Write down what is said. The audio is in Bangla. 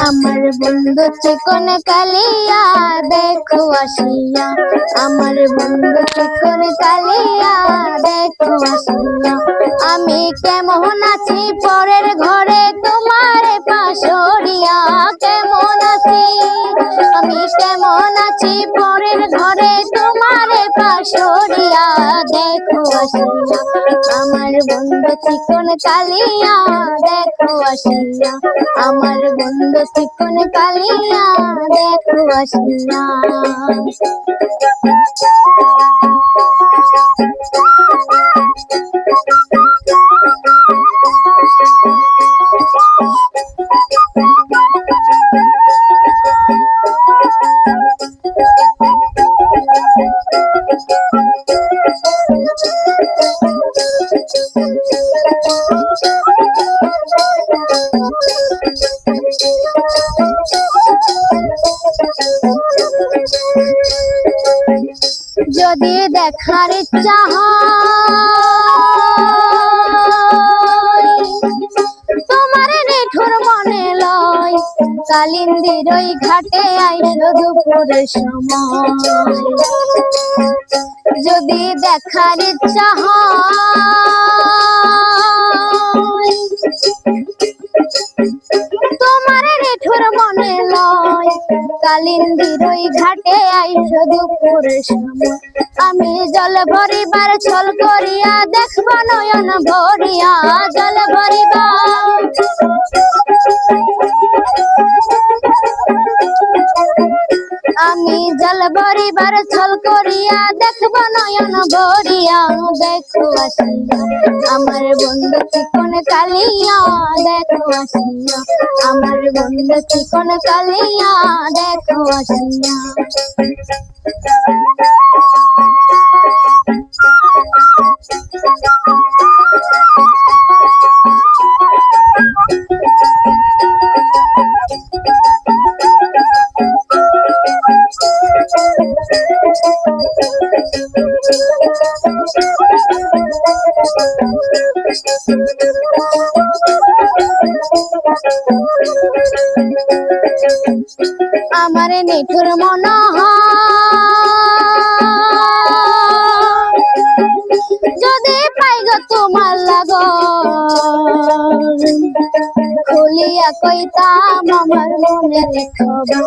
আমার বন্ধু চিকন কালিয়া দেখো আসিয়া, আমার বন্ধু চিকন কালিয়া দেখো আসিয়া। আমি কেমন আছি পরের ঘরে তোমার পাশরিয়া, কেমন আছি আমি কেমন আছি পরের ঘরে তোমার পাশরিয়া দেখো আসিয়া। আমার বন্ধু চিকন কালিয়া দেখো আসিয়া, আমার বন্ধু চিকন কালিয়া দেখো আসিয়া। যদি দেখার ইচ্ছা হয় তোমার নিঠুর মনে লয়, কালিন্দির ওই ঘাটে আইসো দুপুরের সময়। যদি দেখার ইচ্ছা হয় তোমার নিঠুর মনে লয়, কালিন্দির ওই ঘাটে আইসো দুপুরের সময়। আমি জল ভরিবার ছল করিয়া দেখব নয়ন ভরিয়া, জল ভরিবার আমি জল ভরিবার ছল করিয়া দেখব নয়ন ভরিয়া দেখো আসিয়া। আমার বন্ধু চিকন কালিয়া দেখো আসিয়া, আমার বন্ধু চিকন কালিয়া দেখো আসিয়া। আমার নিঠুর মন যদি পাই গো তোমার লাগর, খুলিয়া কইতাম আমার মনের খবর।